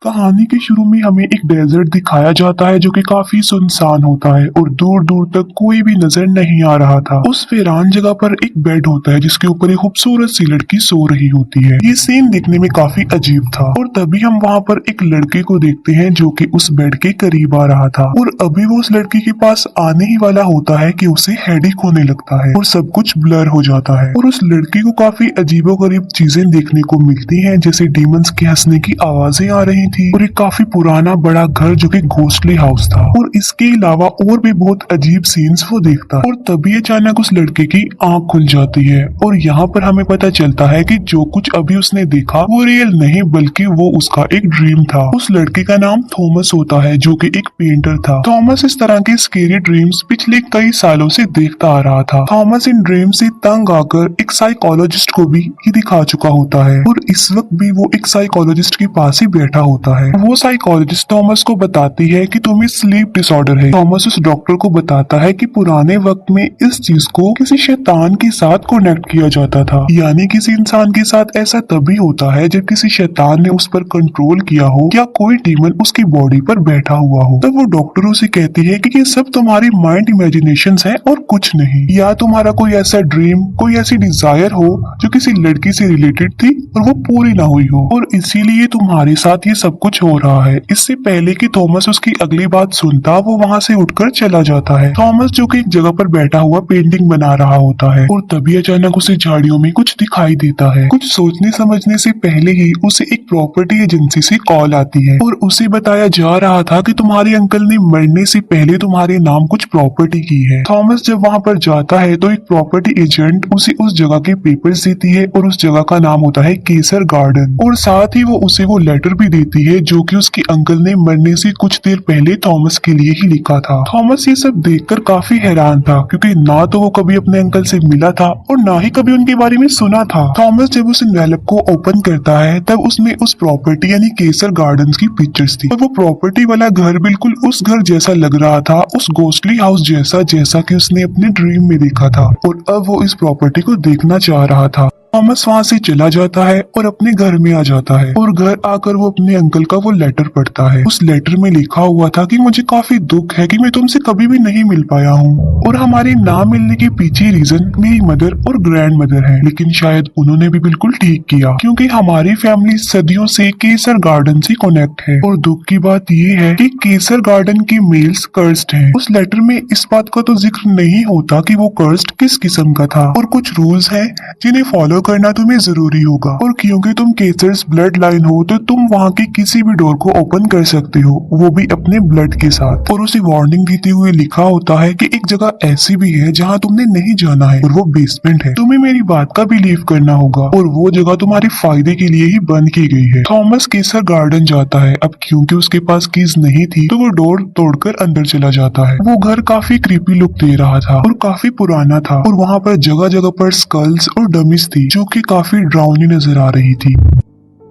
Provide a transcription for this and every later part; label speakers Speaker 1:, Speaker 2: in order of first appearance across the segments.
Speaker 1: कहानी के शुरू में हमें एक डेजर्ट दिखाया जाता है जो कि काफी सुनसान होता है और दूर दूर तक कोई भी नजर नहीं आ रहा था। उस वीरान जगह पर एक बेड होता है जिसके ऊपर एक खूबसूरत सी लड़की सो रही होती है। ये सीन देखने में काफी अजीब था और तभी हम वहाँ पर एक लड़के को देखते हैं जो कि उस बेड के करीब आ रहा था और अभी वो उस लड़की के पास आने ही वाला होता है कि उसे हेडेक होने लगता है और सब कुछ ब्लर हो जाता है और उस लड़की को काफी अजीबोगरीब चीजें देखने को मिलती हैं, जैसे डीमंस के हंसने की आवाजें आ रही थी और एक काफी पुराना बड़ा घर जो कि घोस्टली हाउस था और इसके अलावा और भी बहुत अजीब सीन्स वो देखता है। और तभी अचानक उस लड़के की आंख खुल जाती है और यहाँ पर हमें पता चलता है कि जो कुछ अभी उसने देखा वो रियल नहीं बल्कि वो उसका एक ड्रीम था। उस लड़के का नाम थॉमस होता है जो कि एक पेंटर था। थॉमस इस तरह के स्केरी ड्रीम्स पिछले कई सालों से देखता आ रहा था। थॉमस इन ड्रीम से तंग आकर एक साइकोलॉजिस्ट को भी ही दिखा चुका होता है और इस वक्त भी वो एक साइकोलॉजिस्ट के पास ही बैठा होता है। वो साइकोलॉजिस्ट थॉमस को बताती है कि तुम्हें स्लीप डिसऑर्डर है। थॉमस उस डॉक्टर को बताता है कि पुराने वक्त में इस चीज को किसी शैतान के साथ कनेक्ट किया जाता था, यानी किसी इंसान के साथ ऐसा तभी होता है जब किसी शैतान ने उस पर कंट्रोल किया हो या कोई डीमन उसकी बॉडी पर बैठा हुआ हो। तब वो डॉक्टर उसे कहती है कि ये सब तुम्हारी माइंड इमेजिनेशन है और कुछ नहीं, या तुम्हारा कोई ऐसा ड्रीम, कोई ऐसी डिजायर हो जो किसी लड़की से रिलेटेड थी और वो पूरी ना हुई हो और इसीलिए तुम्हारे साथ ये सब कुछ हो रहा है। इससे पहले कि थॉमस उसकी अगली बात सुनता वो वहाँ से उठकर चला जाता है। थॉमस जो कि एक जगह पर बैठा हुआ पेंटिंग बना रहा होता है और तभी अचानक उसे झाड़ियों में कुछ दिखाई देता है। कुछ सोचने समझने से पहले ही उसे एक प्रॉपर्टी एजेंसी से कॉल आती है और उसे बताया जा रहा था कि तुम्हारे अंकल ने मरने से पहले तुम्हारे नाम कुछ प्रॉपर्टी की है। थॉमस जब वहाँ पर जाता है तो एक प्रॉपर्टी एजेंट उसे उस जगह के पेपर्स देती है और उस जगह का नाम होता है केसर गार्डन और साथ ही वो उसे वो लेटर भी देती है जो कि उसके अंकल ने मरने से कुछ देर पहले थॉमस के लिए ही लिखा था। थॉमस ये सब देखकर काफी हैरान था क्योंकि ना तो वो कभी अपने अंकल से मिला था और ना ही कभी उनके बारे में सुना था। थॉमस जब उस एनवेलप को ओपन करता है तब उसमें उस प्रॉपर्टी यानी केसर गार्डन्स की पिक्चर्स थी और वो प्रॉपर्टी वाला घर बिल्कुल उस घर जैसा लग रहा था, उस घोस्टली हाउस जैसा, जैसा कि उसने अपने ड्रीम में देखा था और अब वो इस प्रॉपर्टी को देखना चाह रहा था। थॉमस वहाँ से चला जाता है और अपने घर में आ जाता है और घर आकर वो अपने अंकल का वो लेटर पढ़ता है। उस लेटर में लिखा हुआ था कि मुझे काफी दुख है कि मैं तुमसे कभी भी नहीं मिल पाया हूँ और हमारे ना मिलने के पीछे रीजन मेरी मदर और ग्रैंड मदर है, लेकिन शायद उन्होंने भी बिल्कुल ठीक किया क्योंकि हमारी फैमिली सदियों से केसर गार्डन से कनेक्ट है और दुख की बात ये है कि केसर गार्डन की मेल्स कर्स्ड हैं। उस लेटर में इस बात का तो जिक्र नहीं होता कि वो कर्स्ड किस किस्म का था और कुछ रूल्स हैं जिन्हें फॉलो करना तुम्हें जरूरी होगा और क्योंकि तुम केसर्स ब्लड लाइन हो तो तुम वहाँ के किसी भी डोर को ओपन कर सकते हो, वो भी अपने ब्लड के साथ। और उसे वार्निंग देते हुए लिखा होता है कि एक जगह ऐसी भी है जहाँ तुमने नहीं जाना है और वो बेसमेंट है, तुम्हें मेरी बात का बिलीव करना होगा और वो जगह तुम्हारे फायदे के लिए ही बंद की गई है। थॉमस केसर गार्डन जाता है। अब क्योंकि उसके पास कीज नहीं थी तो वो डोर तोड़कर अंदर चला जाता है। वो घर काफी क्रीपी लुक दे रहा था और काफी पुराना था और वहाँ पर जगह जगह पर स्कल्स और डमीज थी जो कि काफी डरावनी नजर आ रही थी।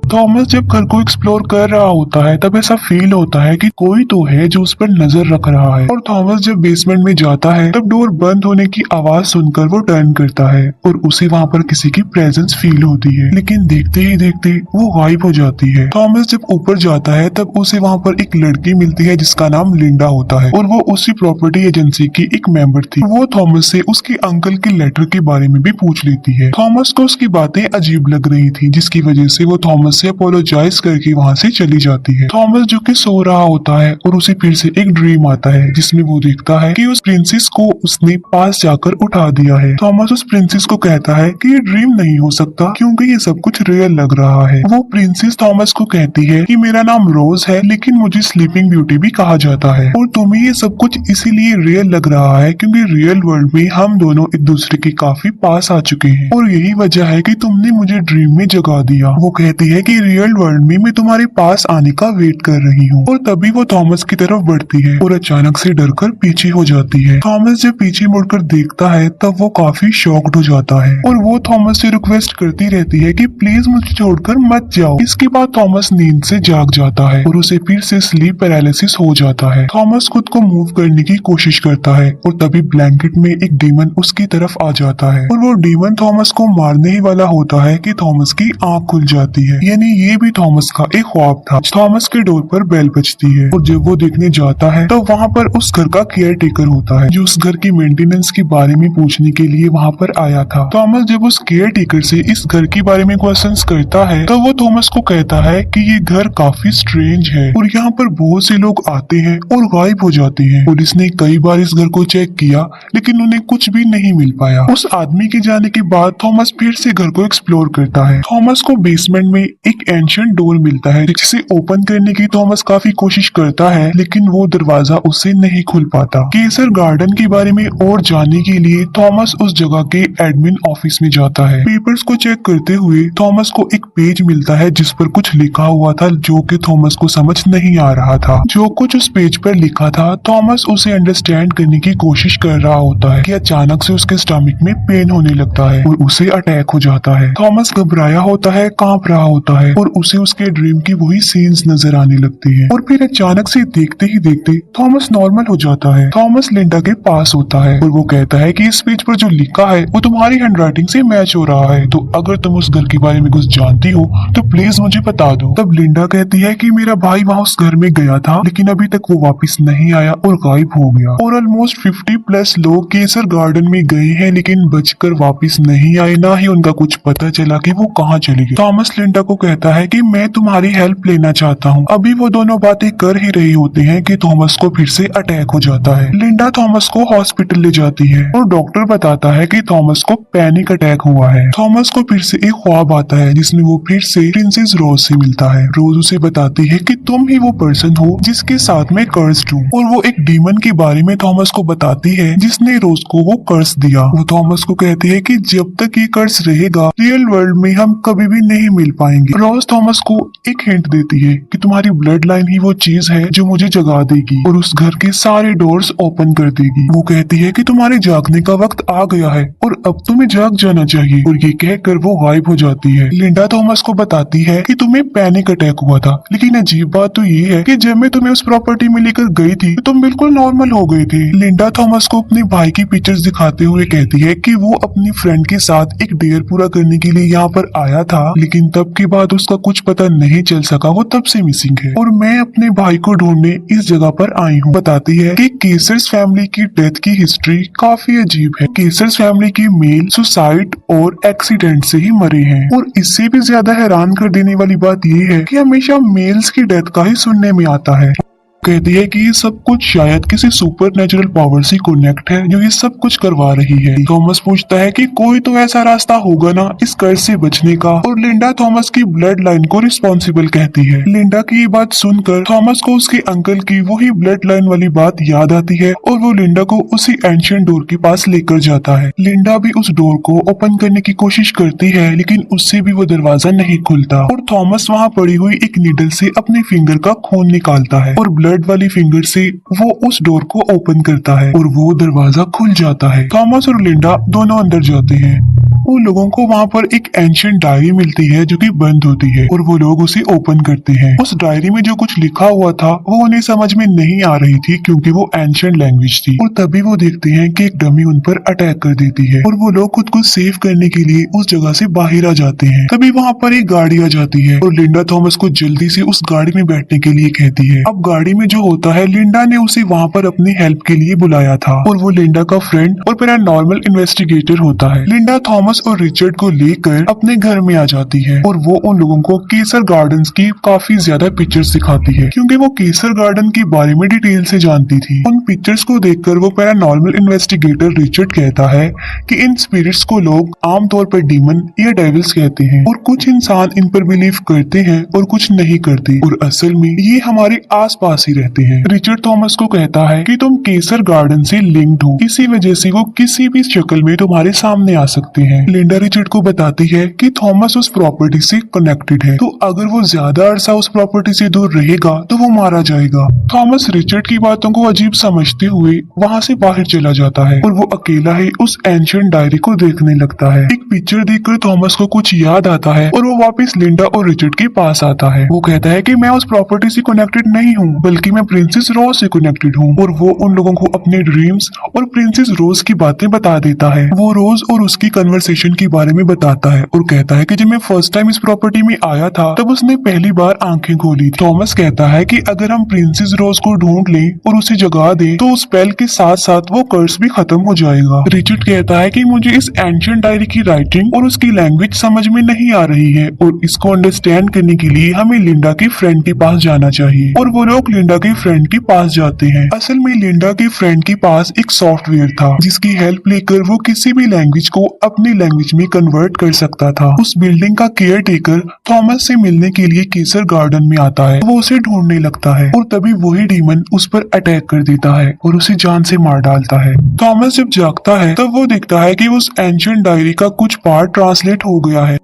Speaker 1: थॉमस जब घर को एक्सप्लोर कर रहा होता है तब ऐसा फील होता है कि कोई तो है जो उस पर नजर रख रहा है और थॉमस जब बेसमेंट में जाता है तब डोर बंद होने की आवाज सुनकर वो टर्न करता है और उसे वहाँ पर किसी की प्रेजेंस फील होती है, लेकिन देखते ही देखते वो गायब हो जाती है। थॉमस जब ऊपर जाता है तब उसे वहाँ पर एक लड़की मिलती है जिसका नाम लिंडा होता है और वो उसी प्रॉपर्टी एजेंसी की एक मेंबर थी। वो थॉमस से उसके अंकल के लेटर के बारे में भी पूछ लेती है। थॉमस को उसकी बातें अजीब लग रही थी जिसकी वजह से वो थॉमस से अपोलोजाइज करके वहाँ से चली जाती है। थॉमस जो कि सो रहा होता है और उसे फिर से एक ड्रीम आता है जिसमें वो देखता है कि उस प्रिंसेस को उसने पास जाकर उठा दिया है। थॉमस उस प्रिंसेस को कहता है कि ये ड्रीम नहीं हो सकता क्योंकि ये सब कुछ रियल लग रहा है। वो प्रिंसेस थॉमस को कहती है कि मेरा नाम रोज है लेकिन मुझे स्लीपिंग ब्यूटी भी कहा जाता है और तुम्हें ये सब कुछ इसीलिए रियल लग रहा है क्योंकि रियल वर्ल्ड में हम दोनों एक दूसरे के काफी पास आ चुके हैं और यही वजह है कि तुमने मुझे ड्रीम में जगा दिया। वो कहती है कि रियल वर्ल्ड में मैं तुम्हारे पास आने का वेट कर रही हूँ और तभी वो थॉमस की तरफ बढ़ती है और अचानक से डरकर पीछे हो जाती है। थॉमस जब पीछे मुड़कर देखता है तब वो काफी शॉक्ड हो जाता है और वो थॉमस से रिक्वेस्ट करती रहती है कि प्लीज मुझे छोड़कर मत जाओ। इसके बाद थॉमस नींद से जाग जाता है और उसे फिर से स्लीप पैरालिसिस हो जाता है। थॉमस खुद को मूव करने की कोशिश करता है और तभी ब्लैंकेट में एक डीमन उसकी तरफ आ जाता है और वो डीमन थॉमस को मारने ही वाला होता है कि थॉमस की आंख खुल जाती है, यानी यानी ये भी थॉमस का एक ख्वाब था। थॉमस के डोर पर बेल बजती है और जब वो देखने जाता है तो वहाँ पर उस घर का केयर टेकर होता है जो उस घर की मेंटेनेंस के बारे में पूछने के लिए वहाँ पर आया था। थॉमस जब उस केयर टेकर से इस घर के बारे में क्वेश्चंस करता है तो वो थॉमस को कहता है कि ये घर काफी स्ट्रेंज है और यहाँ पर बहुत से लोग आते हैं और गायब हो जाते हैं। पुलिस ने कई बार इस घर को चेक किया लेकिन उन्हें कुछ भी नहीं मिल पाया। उस आदमी के जाने के बाद थॉमस फिर से घर को एक्सप्लोर करता है। थॉमस को बेसमेंट में एक एंशिएंट डोर मिलता है जिसे ओपन करने की थॉमस काफी कोशिश करता है लेकिन वो दरवाजा उससे नहीं खुल पाता। केसर गार्डन के बारे में और जानने के लिए थॉमस उस जगह के एडमिन ऑफिस में जाता है। पेपर्स को चेक करते हुए थॉमस को एक पेज मिलता है जिस पर कुछ लिखा हुआ था जो कि थॉमस को समझ नहीं आ रहा था। जो कुछ उस पेज पर लिखा था थॉमस उसे अंडरस्टैंड करने की कोशिश कर रहा होता है कि अचानक से उसके स्टमक में पेन होने लगता है और उसे अटैक हो जाता है। थॉमस घबराया होता है, कांप रहा होता है और उसे उसके ड्रीम की वही सीन्स नजर आने लगती है और फिर अचानक से देखते ही देखते थॉमस नॉर्मल हो जाता है। थॉमस लिंडा के पास होता है और वो कहता है कि इस पेज पर जो लिखा है वो तुम्हारी हैंडराइटिंग से मैच हो रहा है, तो अगर तुम उस घर के बारे में कुछ जानती हो तो प्लीज मुझे बता दो। तब लिंडा कहती है कि मेरा भाई वहाँ उस घर में गया था लेकिन अभी तक वो वापस नहीं आया और गायब हो गया और ऑलमोस्ट 50+ लोग केसर गार्डन में गए हैं लेकिन बचकर वापस नहीं आए, ना ही उनका कुछ पता चला कि वो कहाँ चले गए। थॉमस लिंडा को कहता है कि मैं तुम्हारी हेल्प लेना चाहता हूँ। अभी वो दोनों बातें कर ही रहे होते हैं कि थॉमस को फिर से अटैक हो जाता है। लिंडा थॉमस को हॉस्पिटल ले जाती है और डॉक्टर बताता है कि थॉमस को पैनिक अटैक हुआ है। थॉमस को फिर से एक ख्वाब आता है जिसमें वो फिर से प्रिंसेस रोज से मिलता है। रोज उसे बताती है कि तुम ही वो पर्सन हो जिसके साथ मैं कर्स्ड हूँ और वो एक डीमन के बारे में थॉमस को बताती है जिसने रोज को वो कर्स दिया। वो थॉमस को कहती है कि जब तक ये कर्स रहेगा रियल वर्ल्ड में हम कभी भी नहीं मिल पाएंगे। रोज थॉमस को एक हिंट देती है कि तुम्हारी ब्लड लाइन ही वो चीज है जो मुझे जगा देगी और उस घर के सारे डोर्स ओपन कर देगी। वो कहती है कि तुम्हारे जागने का वक्त आ गया है और अब तुम्हें जाग जाना चाहिए और ये कहकर वो गायब हो जाती है। लिंडा थॉमस को बताती है कि तुम्हें पैनिक अटैक हुआ था लेकिन अजीब बात तो ये है कि जब मैं तुम्हें उस प्रॉपर्टी में लेकर गई थी तो तुम बिल्कुल नॉर्मल हो गए थे। लिंडा थॉमस को अपने भाई की पिक्चर्स दिखाते हुए कहती है कि वो अपनी फ्रेंड के साथ एक डेयर पूरा करने के लिए यहाँ पर आया था लेकिन तब के बाद उसका कुछ पता नहीं चल सका, वो तब से मिसिंग है और मैं अपने भाई को ढूंढने इस जगह पर आई हूँ। बताती है कि केसर्स फैमिली की डेथ की हिस्ट्री काफी अजीब है। केसर्स फैमिली की मेल सुसाइड और एक्सीडेंट से ही मरे हैं और इससे भी ज्यादा हैरान कर देने वाली बात ये है कि हमेशा मेल्स की डेथ का ही सुनने में आता है। कहती है कि ये सब कुछ शायद किसी सुपर नेचुरल पावर से कनेक्ट है जो ये सब कुछ करवा रही है। थॉमस पूछता है कि कोई तो ऐसा रास्ता होगा ना इस कर्ज से बचने का और लिंडा थॉमस की ब्लड लाइन को रिस्पॉन्सिबल कहती है। लिंडा की ये बात सुनकर थॉमस को उसके अंकल की वही ब्लड लाइन वाली बात याद आती है और वो लिंडा को उसी एंशिएंट डोर के पास लेकर जाता है। लिंडा भी उस डोर को ओपन करने की कोशिश करती है लेकिन उससे भी वो दरवाजा नहीं खुलता और थॉमस वहाँ पड़ी हुई एक नीडल से अपने फिंगर का खून निकालता है और ब्लड वाली फिंगर से वो उस डोर को ओपन करता है और वो दरवाजा खुल जाता है। थॉमस और लिंडा दोनों अंदर जाते हैं। उन लोगों को वहाँ पर एक एंशिएंट डायरी मिलती है जो कि बंद होती है और वो लोग उसे ओपन करते हैं। उस डायरी में जो कुछ लिखा हुआ था वो उन्हें समझ में नहीं आ रही थी क्योंकि वो एंशिएंट लैंग्वेज थी और तभी वो देखते हैं कि एक डमी उन पर अटैक कर देती है और वो लोग खुद को सेव करने के लिए उस जगह से बाहर आ जाते हैं। तभी वहाँ पर एक गाड़ी आ जाती है और लिंडा थॉमस को जल्दी से उस गाड़ी में बैठने के लिए कहती है। अब गाड़ी में जो होता है लिंडा ने उसे वहाँ पर अपनी हेल्प के लिए बुलाया था और वो लिंडा का फ्रेंड और पैरानॉर्मल इन्वेस्टिगेटर होता है। लिंडा थॉमस और रिचर्ड को लेकर अपने घर में आ जाती है और वो उन लोगों को केसर गार्डन्स की काफी ज्यादा पिक्चर्स दिखाती है क्योंकि वो केसर गार्डन के बारे में डिटेल से जानती थी। उन पिक्चर्स को देखकर वो पैरानॉर्मल इन्वेस्टिगेटर रिचर्ड कहता है कि इन स्पिरिट्स को लोग आमतौर पर डीमन या डेविल्स कहते हैं और कुछ इंसान इन पर बिलीव करते हैं और कुछ नहीं करते और असल में ये हमारे आसपास ही रहते हैं। रिचर्ड थॉमस को कहता है कि तुम केसर गार्डन से लिंक्ड हो, इसी वजह से वो किसी भी शक्ल में तुम्हारे सामने आ सकते हैं। लिंडा रिचर्ड को बताती है कि थॉमस उस प्रॉपर्टी से कनेक्टेड है तो अगर वो ज्यादा अरसा उस प्रॉपर्टी से दूर रहेगा तो वो मारा जाएगा। थॉमस रिचर्ड की बातों को अजीब समझते हुए वहाँ से बाहर चला जाता है और वो अकेला ही उस एंशिएंट डायरी को देखने लगता है। एक पिक्चर देखकर थॉमस को कुछ याद आता है और वो वापस लिंडा और रिचर्ड के पास आता है। वो कहता है कि मैं उस प्रॉपर्टी से कनेक्टेड नहीं हूँ बल्कि मैं प्रिंसेस रोज से कनेक्टेड हूँ। और वो उन लोगों को अपने ड्रीम्स और प्रिंसेस रोज की बातें बता देता है। वो रोज और उसकी कन्वर्सेशन के बारे में बताता है और कहता है कि जब मैं फर्स्ट टाइम इस प्रॉपर्टी में आया था तब उसने पहली बार आंखें खोली। थॉमस कहता है कि अगर हम प्रिंसेस रोज को ढूंढ लें और उसे जगा दें तो उस स्पेल के साथ साथ वो कर्स भी खत्म हो जाएगा। रिचर्ड कहता है कि मुझे इस एंशिएंट डायरी की राइटिंग और उसकी लैंग्वेज समझ में नहीं आ रही है और इसको अंडरस्टैंड करने के लिए हमें लिंडा की फ्रेंड के पास जाना चाहिए। और वो लोग लिंडा के फ्रेंड के पास जाते हैं। असल में लिंडा के फ्रेंड के पास एक सॉफ्टवेयर था जिसकी हेल्प लेकर वो किसी भी लैंग्वेज को अपनी लैंग्वेज में कन्वर्ट कर सकता था। उस बिल्डिंग का केयर टेकर थॉमस से मिलने के लिए केसर गार्डन में आता है। वो उसे ढूंढने लगता है और तभी वही डीमन उस पर अटैक कर देता है और उसे जान से मार डालता है। थॉमस जब जागता है तब वो देखता है कि उस एंशिएंट डायरी का कुछ पार्ट ट्रांसलेट हो गया है।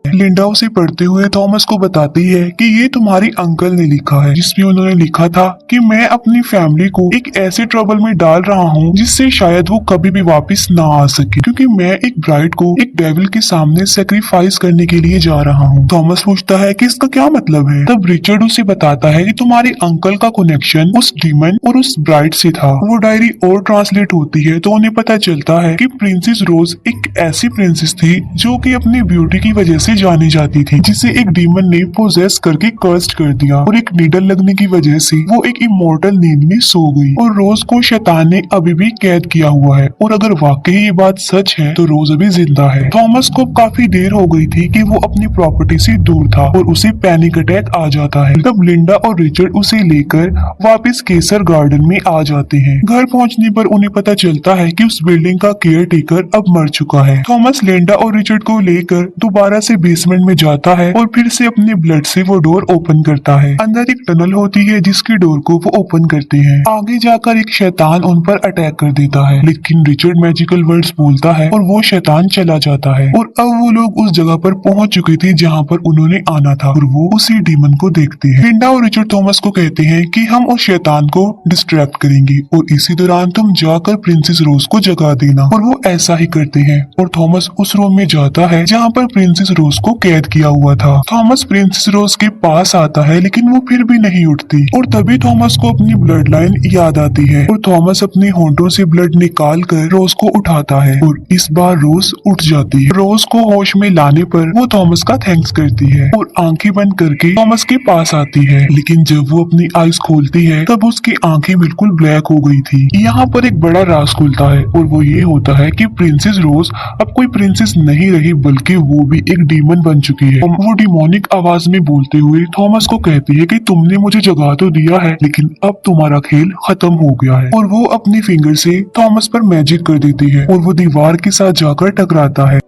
Speaker 1: लिंडा उसे पढ़ते हुए थॉमस को बताती है कि ये तुम्हारी अंकल ने लिखा है, जिसमें उन्होंने लिखा था कि मैं अपनी फैमिली को एक ऐसे ट्रबल में डाल रहा हूँ जिससे शायद वो कभी भी वापस ना आ सके, क्योंकि मैं एक ब्राइड को एक डेविल के सामने सेक्रीफाइस करने के लिए जा रहा हूँ। थॉमस पूछता है कि इसका क्या मतलब है। तब रिचर्ड उसे बताता है कि तुम्हारे अंकल का कनेक्शन उस डीमन और उस ब्राइड से था। वो डायरी और ट्रांसलेट होती है तो उन्हें पता चलता है कि प्रिंसेस रोज एक ऐसी प्रिंसेस थी जो कि अपनी ब्यूटी की वजह से जानी जाती थी, जिसे एक डीमन ने पोजेस करके कर्स्ड कर दिया और एक नीडल लगने की वजह से वो एक इमोर्टल नींद में सो गई। और रोज को शैतान ने अभी भी कैद किया हुआ है और अगर वाकई ये बात सच है तो रोज अभी जिंदा है। थॉमस को काफी देर हो गई थी कि वो अपनी प्रॉपर्टी से दूर था और उसे पैनिक अटैक आ जाता है। तब लिंडा और रिचर्ड उसे लेकर वापस केसर गार्डन में आ जाते हैं। घर पहुंचने पर उन्हें पता चलता है कि उस बिल्डिंग का केयर टेकर अब मर चुका है। थॉमस लिंडा और रिचर्ड को लेकर दोबारा से बेसमेंट में जाता है और फिर से अपने ब्लड से वो डोर ओपन करता है। अंदर एक टनल होती है जिसकी डोर को वो ओपन करते हैं। आगे जाकर एक शैतान उन पर अटैक कर देता है, लेकिन रिचर्ड मैजिकल वर्ड्स बोलता है और वो शैतान चला जाता है। और अब वो लोग उस जगह पर पहुंच चुके थे जहाँ पर उन्होंने आना था और वो उसी डीमन को देखते हैं। लिंडा और रिचर्ड थॉमस को कहते हैं कि हम उस शैतान को डिस्ट्रैक्ट करेंगे और इसी दौरान तुम जाकर प्रिंसेस रोज को जगा देना। और वो ऐसा ही करते हैं और थॉमस उस रूम में जाता है जहाँ पर प्रिंसेस रोज को कैद किया हुआ था। थॉमस प्रिंसेस रोज के पास आता है लेकिन वो फिर भी नहीं उठती और तभी थॉमस को अपनी ब्लड लाइन याद आती है और थॉमस अपने होंठों से ब्लड निकाल कर रोज को उठाता है और इस बार रोज उठ जाती है। रोज को होश में लाने पर वो थॉमस का थैंक्स करती है और आंखें बंद करके थॉमस के पास आती है, लेकिन जब वो अपनी आईज खोलती है तब उसकी आंखें बिल्कुल ब्लैक हो गई थी। यहाँ पर एक बड़ा राज खुलता है और वो ये होता है कि प्रिंसेस रोज अब कोई प्रिंसेस नहीं रही बल्कि वो भी एक डीमन बन चुकी है। वो डिमोनिक आवाज में बोलते हुए थॉमस को कहती है कि तुमने मुझे जगा तो दिया है लेकिन अब तुम्हारा खेल खत्म हो गया है। और वो अपनी फिंगर से थॉमस पर मैजिक कर देती है और वो दीवार के साथ जाकर टकराता है।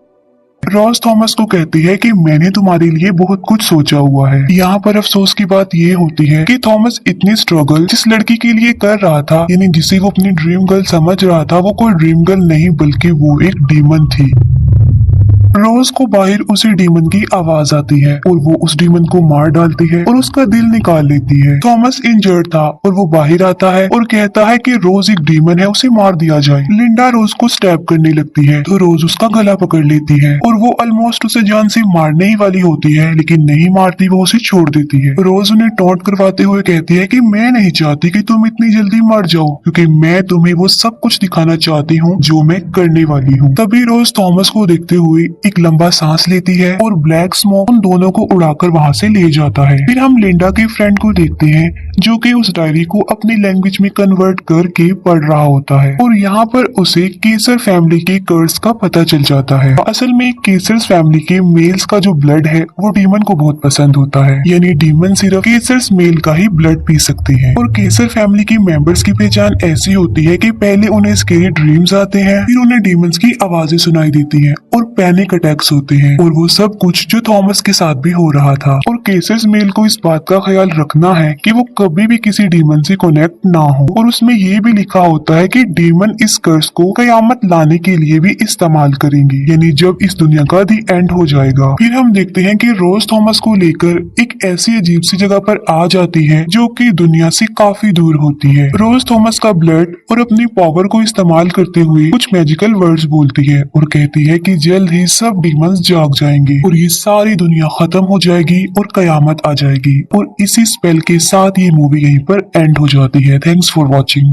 Speaker 1: रोज थॉमस को कहती है कि मैंने तुम्हारे लिए बहुत कुछ सोचा हुआ है। यहाँ पर अफसोस की बात ये होती है कि थॉमस इतनी स्ट्रगल जिस लड़की के लिए कर रहा था, यानी जिसे वो अपनी ड्रीम गर्ल समझ रहा था, वो कोई ड्रीम गर्ल नहीं बल्कि वो एक डीमन थी। रोज को बाहर उसी डीमन की आवाज आती है और वो उस डीमन को मार डालती है और उसका दिल निकाल लेती है। थॉमस इंजर्ड था और वो बाहर आता है और कहता है कि रोज एक डीमन है, उसे मार दिया जाए। लिंडा रोज को स्टैब करने लगती है तो रोज उसका गला पकड़ लेती है और वो ऑलमोस्ट उसे जान से मारने ही वाली होती है, लेकिन नहीं मारती, वो उसे छोड़ देती है। रोज उन्हें टॉन्ट करवाते हुए कहती है कि मैं नहीं चाहती कि तुम इतनी जल्दी मर जाओ, क्योंकि मैं तुम्हें वो सब कुछ दिखाना चाहती हूँ जो मैं करने वाली हूँ। तभी रोज थॉमस को देखते हुए एक लंबा सांस लेती है और ब्लैक स्मोक उन दोनों को उड़ाकर वहाँ से ले जाता है। फिर हम लिंडा के फ्रेंड को देखते हैं जो कि उस डायरी को अपनी लैंग्वेज में कन्वर्ट करके पढ़ रहा होता है और यहाँ पर उसे केसर फैमिली के कर्स का पता चल जाता है। असल में केसर फैमिली के मेल्स का जो ब्लड है वो डीमन को बहुत पसंद होता है, यानी डीमन सिर्फ केसर मेल का ही ब्लड पी सकते हैं। और केसर फैमिली के मेंबर्स की पहचान ऐसी होती है कि पहले उन्हें स्केरी ड्रीम्स आते हैं, फिर उन्हें डीमंस की आवाजें सुनाई देती हैं और पैनिक अटैक्स होते हैं, और वो सब कुछ जो थॉमस के साथ भी हो रहा था। और केसर मेल को इस बात का ख्याल रखना है कि वो कभी भी किसी डीमन से कनेक्ट ना हो, और उसमें ये भी लिखा होता है कि डीमन इस कर्स को कयामत लाने के लिए भी इस्तेमाल करेंगे, यानी जब इस दुनिया का दी एंड हो जाएगा। फिर हम देखते हैं कि रोज थॉमस को लेकर एक ऐसी अजीब सी जगह पर आ जाती है जो कि दुनिया से काफी दूर होती है। रोज थॉमस का ब्लड और अपनी पावर को इस्तेमाल करते हुए कुछ मैजिकल वर्ड्स बोलती है और कहती है कि जल्द ही सब डीमंस जाग जाएंगे और ये सारी दुनिया खत्म हो जाएगी और कयामत आ जाएगी। और इसी स्पेल के साथ ये मूवी यहीं पर एंड हो जाती है। Thanks for watching.